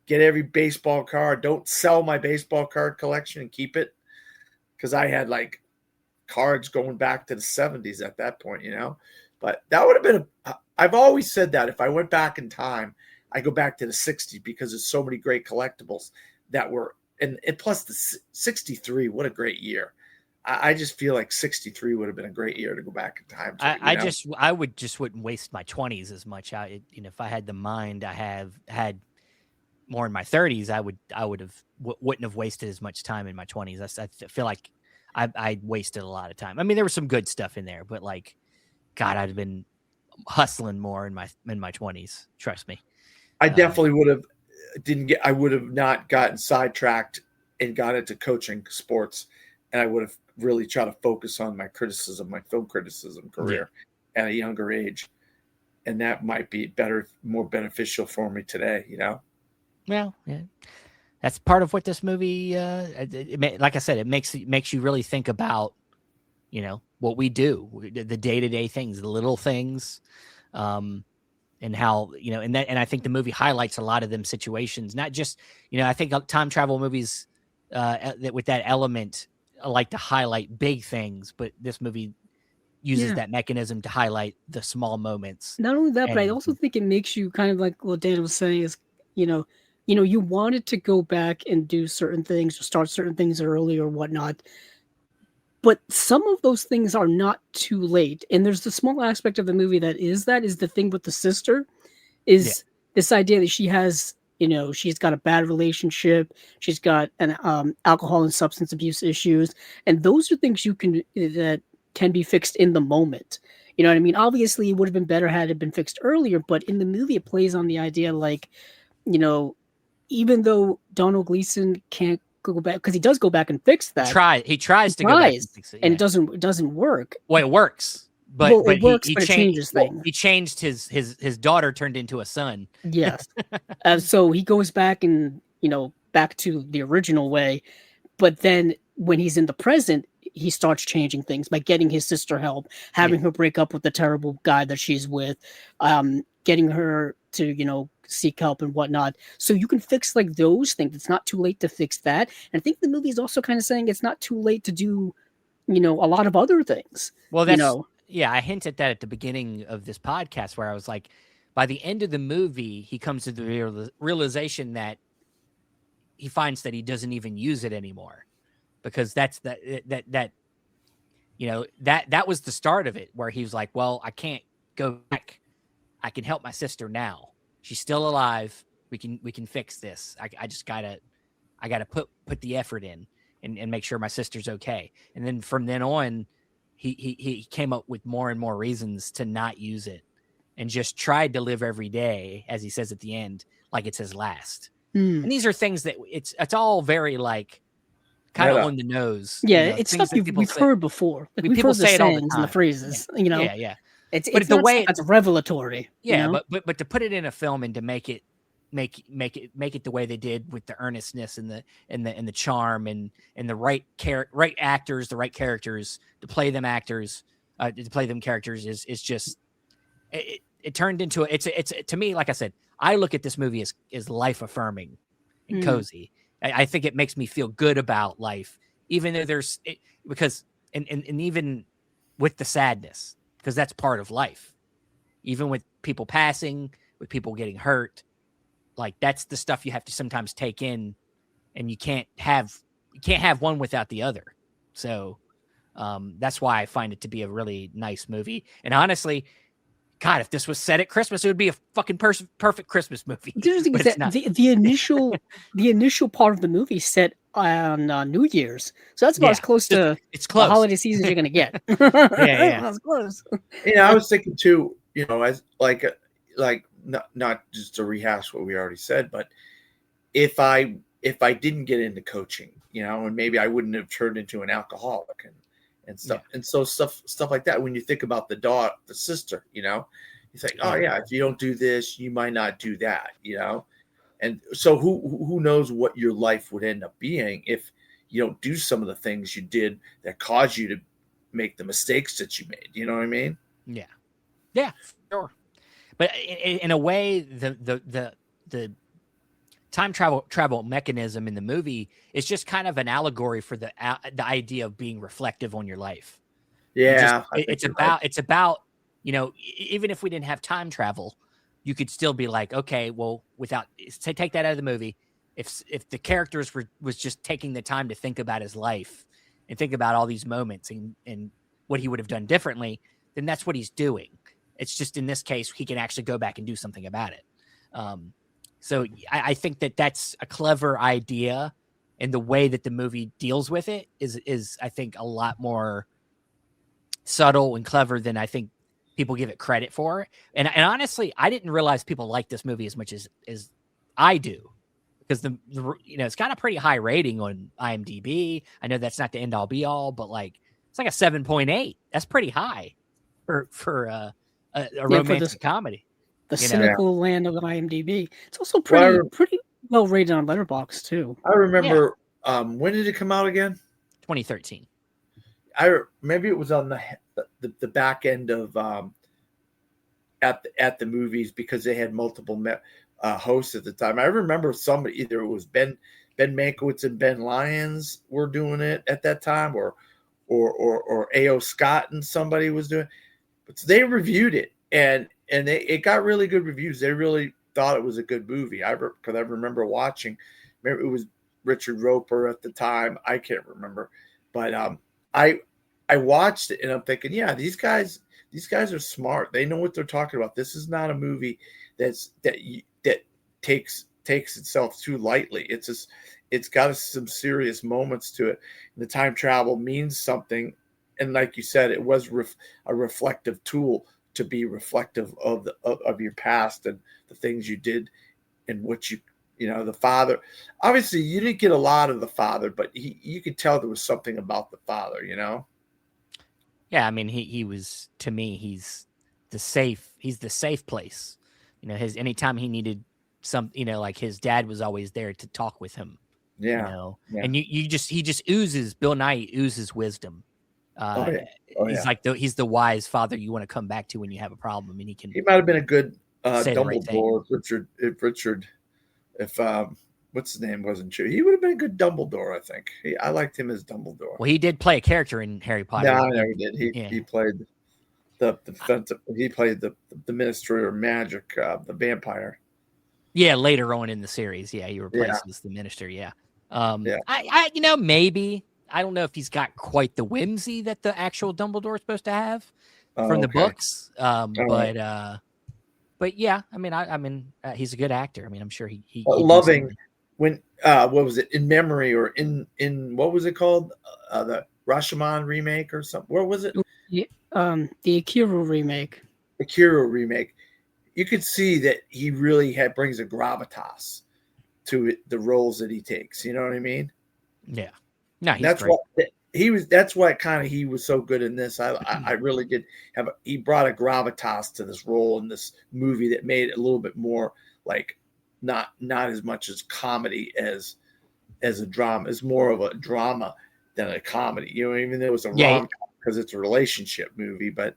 get every baseball card. Don't sell my baseball card collection and keep it, because I had, like, cards going back to the 70s at that point, but that would have been I've always said that if I went back in time, I go back to the 60s, because there's so many great collectibles that were. And plus the 63, what a great year. I just feel like 63 would have been a great year to go back in time. I wouldn't waste my 20s as much. If I had the mind I have had more in my 30s, I wouldn't have wasted as much time in my 20s. I feel like I wasted a lot of time. I mean, there was some good stuff in there, but, like, God, I'd have been hustling more in my 20s. Trust me. I definitely would have. I would have not gotten sidetracked and got into coaching sports, and I would have really tried to focus on my film criticism career at a younger age, and that might be more beneficial for me today. Well, yeah, that's part of what this movie. Like I said, it makes you really think about, what we do, the day-to-day things, the little things. And how, and I think the movie highlights a lot of them situations, not just, I think time travel movies that with that element like to highlight big things, but this movie uses that mechanism to highlight the small moments. Not only that, but I also think it makes you kind of, like what Dan was saying, is, you know, you wanted to go back and do certain things or start certain things early or whatnot. But some of those things are not too late. And there's the small aspect of the movie that is the thing with the sister is this idea that she has, you know, she's got a bad relationship. She's got an alcohol and substance abuse issues. And those are things that can be fixed in the moment. You know what I mean? Obviously, it would have been better had it been fixed earlier. But in the movie, it plays on the idea like, you know, even though Donald Gleason can't go back, because he does go back and fix that. He tries to go back and fix it, and it doesn't work. Well, it works, but it works, but it changes things. He changed his daughter turned into a son. Yes, so he goes back and, you know, back to the original way, but then when he's in the present, he starts changing things by getting his sister help, having her break up with the terrible guy that she's with, getting her to, you know, seek help and whatnot. So you can fix like those things. It's not too late to fix that. And I think the movie is also kind of saying it's not too late to do, you know, a lot of other things. Well, that's, you know, I hinted that at the beginning of this podcast where I was like, by the end of the movie, he comes to the realization that he finds that he doesn't even use it anymore, because that you know, that was the start of it, where he was like, well, I can't go back. I can help my sister now. She's still alive. We can fix this. I just gotta put the effort in and make sure my sister's okay. And then from then on, he came up with more and more reasons to not use it, and just tried to live every day, as he says at the end, like it's his last. And these are things that it's all very like kind of on the nose. Yeah, you know, it's stuff we've heard before. Like, we've people heard say the it all the sayings time. and the phrases. Yeah. You know, Yeah. It's the not way it's revelatory. Yeah, you know? but to put it in a film and to make it the way they did, with the earnestness and the charm and the right actors, the right characters to play them characters is just it turned into it's to me, like I said, I look at this movie as life affirming and cozy. I think it makes me feel good about life, even though because even with the sadness, because that's part of life. Even with people passing, with people getting hurt, like that's the stuff you have to sometimes take in, and you can't have one without the other. So that's why I find it to be a really nice movie. And honestly, God, if this was set at Christmas, it would be a fucking perfect Christmas movie. The initial part of the movie set on New Year's, so that's about as close to the holiday season you're gonna get. Yeah. That's close. Yeah, I was thinking too. You know, as like not just to rehash what we already said, but if I didn't get into coaching, you know, and maybe I wouldn't have turned into an alcoholic and stuff. Yeah. And so stuff like that. When you think about the sister, you know, you think, oh yeah, if you don't do this, you might not do that, you know. And so who knows what your life would end up being if you don't do some of the things you did that caused you to make the mistakes that you made. You know what I mean? Yeah, sure. But in a way, the time travel mechanism in the movie is just kind of an allegory for the idea of being reflective on your life. Yeah, it's about, you know, even if we didn't have time travel, you could still be like, okay, well, take that out of the movie. If the characters was just taking the time to think about his life and think about all these moments and what he would have done differently, then that's what he's doing. It's just in this case, he can actually go back and do something about it. So I think that's a clever idea, and the way that the movie deals with it is I think a lot more subtle and clever than I think people give it credit for. And honestly, I didn't realize people like this movie as much as I do, because the you know, it's got a pretty high rating on IMDb. I know that's not the end all be all, but like it's like a 7.8. That's pretty high for a romantic comedy. The cynical land of IMDb. It's also pretty well rated on Letterboxd too. I remember when did it come out again? 2013. Maybe it was on the back end of at the movies, because they had multiple hosts at the time. I remember somebody, either it was Ben Mankiewicz and Ben Lyons were doing it at that time, or A.O. Scott and somebody was doing it. But they reviewed it, and it got really good reviews. They really thought it was a good movie. Because I remember watching. Maybe it was Richard Roper at the time. I can't remember, but I watched it and I'm thinking, yeah, these guys are smart. They know what they're talking about. This is not a movie that takes itself too lightly. It's got some serious moments to it. The time travel means something, and like you said, it was a reflective tool to be reflective of your past and the things you did and what the father. Obviously, you didn't get a lot of the father, but you could tell there was something about the father. Yeah, I mean, he was, to me, he's the safe place. Anytime he needed like his dad was always there to talk with him. Yeah. And he just oozes. Bill Nye oozes wisdom. He's like he's the wise father you want to come back to when you have a problem, and he might have been a good say the right Dumbledore. Richard, if what's his name wasn't true, he would have been a good Dumbledore. I think I liked him as Dumbledore. Well, he did play a character in Harry Potter. No, I know he did. He played he played the Minister of Magic, the vampire. Yeah, later on in the series, he replaces the Minister. Yeah. I maybe I don't know if he's got quite the whimsy that the actual Dumbledore is supposed to have from the books. But yeah, I mean, he's a good actor. I mean, I'm sure he loving when what was it, In Memory, or in what was it called, the Rashomon remake or something? Where was it? The Akira remake. You could see that he really brings a gravitas to the roles that he takes. You know what I mean? Yeah. No, he's that's great. That's why he was so good in this. I really did he brought a gravitas to this role in this movie that made it a little bit more like not as much as comedy as a drama. It's more of a drama than a comedy. Even though it was a rom-com because it's a relationship movie, but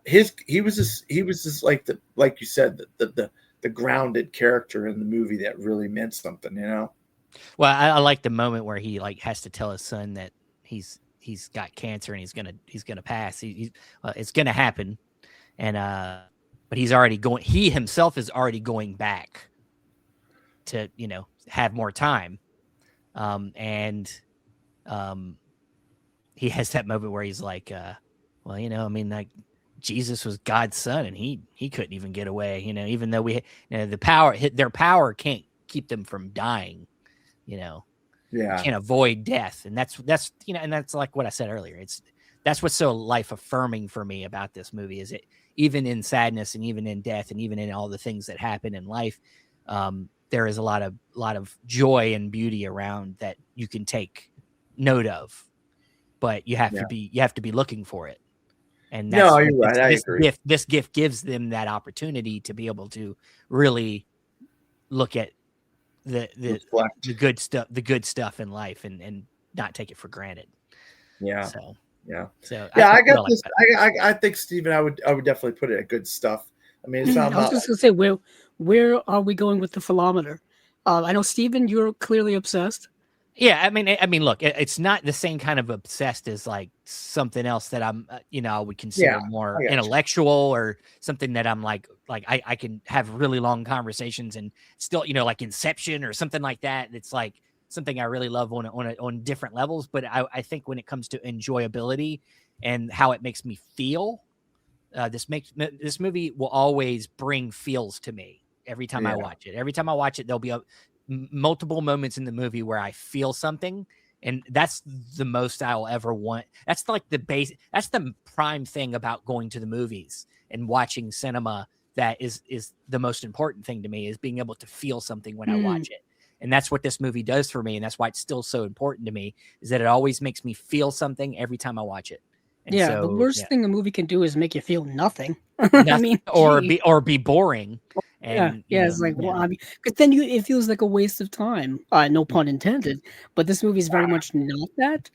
he was just like you said, the grounded character in the movie that really meant something. Well, I like the moment where he has to tell his son that he's got cancer and he's gonna pass. It's gonna happen, and but he's already going. He himself is already going back to have more time, and he has that moment where he's like, well, I mean, like Jesus was God's son, and he couldn't even get away. Even though their power can't keep them from dying. You can't avoid death, and that's and that's like what I said earlier. That's what's so life affirming for me about this movie is it even in sadness and even in death and even in all the things that happen in life, there is a lot of joy and beauty around that you can take note of, but you have to be looking for it. And that's you're right. I agree. This gift gives them that opportunity to be able to really look at the good stuff in life and not take it for granted. Yeah. I I think Stephen, I would definitely put it at good stuff. I mean, it's not. I was just gonna say, where are we going with the philometer? I know, Stephen, you're clearly obsessed. Yeah, I mean, look, it's not the same kind of obsessed as like something else that I'm, I would consider more intellectual or something that I'm like I can have really long conversations and still, like Inception or something like that. It's like something I really love on different levels. But I think when it comes to enjoyability and how it makes me feel, this movie will always bring feels to me every time I watch it. Every time I watch it, there'll be multiple moments in the movie where I feel something, and that's the most I'll ever want. That's like that's the prime thing about going to the movies and watching cinema. That is the most important thing to me, is being able to feel something when I watch it. And that's what this movie does for me. And that's why it's still so important to me, is that it always makes me feel something every time I watch it. And the worst thing a movie can do is make you feel nothing. I mean, or be boring. And, it's like, well, I mean, because then it feels like a waste of time. No pun intended. But this movie is very much not that.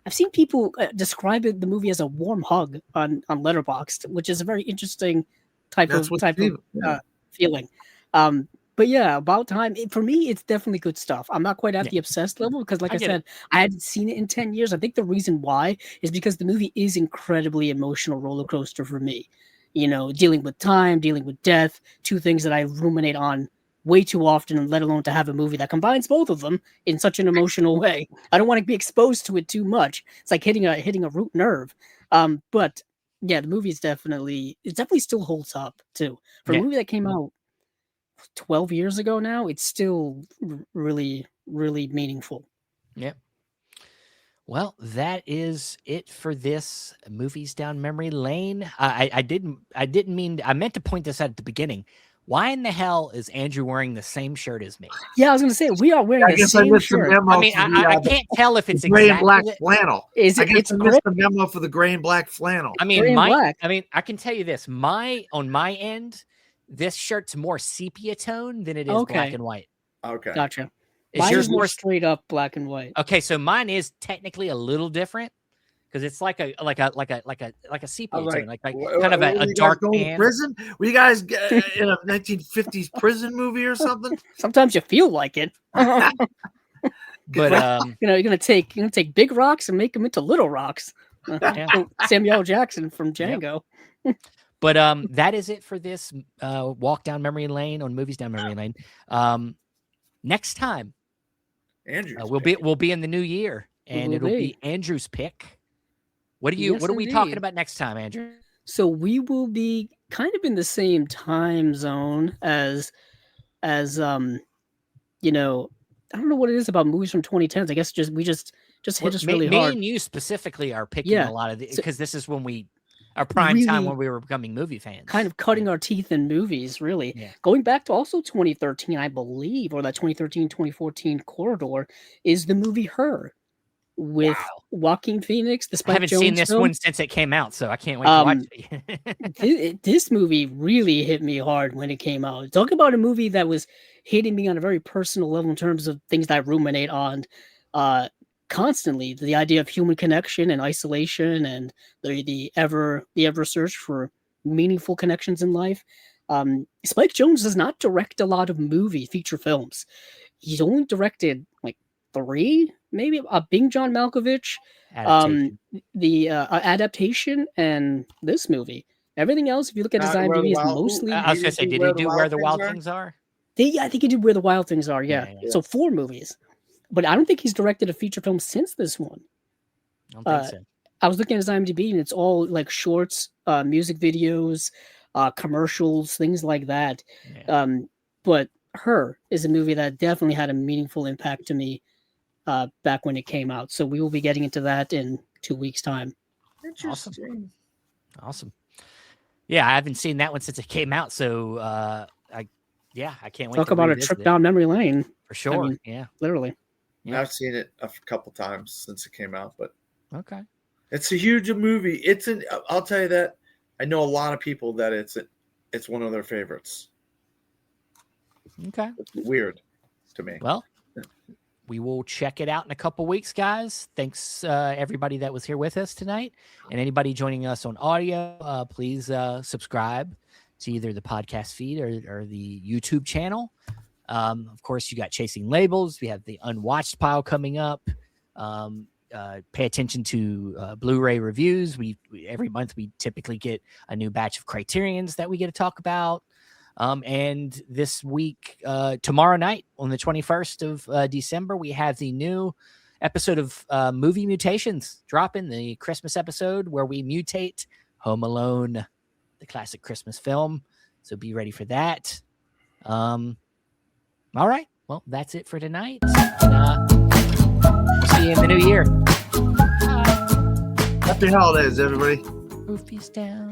I've seen people describe the movie as a warm hug on Letterboxd, which is a very interesting type of feeling. But yeah, About Time, for me, it's definitely good stuff. I'm not quite at the obsessed level because, like I said, I hadn't seen it in 10 years. I think the reason why is because the movie is incredibly emotional roller coaster for me. dealing with time, dealing with death, two things that I ruminate on way too often, let alone to have a movie that combines both of them in such an emotional way. I don't want to be exposed to it too much. It's like hitting a root nerve. But yeah, the movie it definitely still holds up too. For a movie that came out 12 years ago now, it's still really, really meaningful. Yep. Well, that is it for this Movies Down Memory Lane. I meant to point this out at the beginning. Why in the hell is Andrew wearing the same shirt as me? Yeah, I was going to say, we are wearing the same shirt. I mean, I can't tell if it's gray exactly and black flannel. It's the memo for the gray and black flannel. I mean, I can tell you this. On my end, this shirt's more sepia tone than it is black and white. Okay. Gotcha. It's Mine yours is more straight up black and white. Okay, so mine is technically a little different because it's like a sepia tone, like kind of a dark tan. Prison? Were you guys in a 1950s prison movie or something? Sometimes you feel like it. But you're gonna take big rocks and make them into little rocks. Samuel L. Jackson from Django. Yep. But that is it for this walk down memory lane on Movies Down Memory Lane. Next time, Andrew, we'll be in the new year, and it'll be Andrew's pick. What are we talking about next time, Andrew? So we will be kind of in the same time zone as I don't know what it is about movies from 2010s. I guess we just hit us really hard. Me and you specifically are picking a lot of because this is when our prime time when we were becoming movie fans. Kind of cutting our teeth in movies, really. Yeah. Going back to also 2013, I believe, or that 2013-2014 corridor is the movie Her with Joaquin Phoenix, the Spike Jonze I haven't seen this film. One since it came out, so I can't wait to watch it. This movie really hit me hard when it came out. Talk about a movie that was hitting me on a very personal level in terms of things that I ruminate on constantly. The idea of human connection and isolation and the ever search for meaningful connections in life. Spike Jonze does not direct a lot of feature films. He's only directed like 3, maybe Bing John Malkovich, the adaptation, and this movie. Everything else, if you look at his IMDb, is mostly. I was going to say, did he do Where the Wild Things Are? I think he did Where the Wild Things Are. Yeah. So 4 movies, but I don't think he's directed a feature film since this one. I don't think so. I was looking at his IMDb, and it's all like shorts, music videos, commercials, things like that. Yeah. But Her is a movie that definitely had a meaningful impact to me back when it came out. So we will be getting into that in 2 weeks' time. Awesome. Yeah, I haven't seen that one since it came out. So I can't wait. Talk about a trip down memory lane. For sure. I mean, literally. Yeah. I've seen it a couple times since it came out, but okay. It's a huge movie. I'll tell you that. I know a lot of people that it's one of their favorites. Okay. It's weird to me. Well, we will check it out in a couple weeks, guys. Thanks, everybody that was here with us tonight. And anybody joining us on audio, please subscribe to either the podcast feed or the YouTube channel. Of course, you got Chasing Labels. We have the Unwatched pile coming up. Pay attention to Blu-ray reviews. Every month we typically get a new batch of Criterions that we get to talk about. And this week, tomorrow night on the 21st of December, we have the new episode of Movie Mutations dropping, the Christmas episode where we mutate Home Alone, the classic Christmas film. So be ready for that. All right. Well, that's it for tonight. And, we'll see you in the new year. Happy holidays, everybody. Movies down.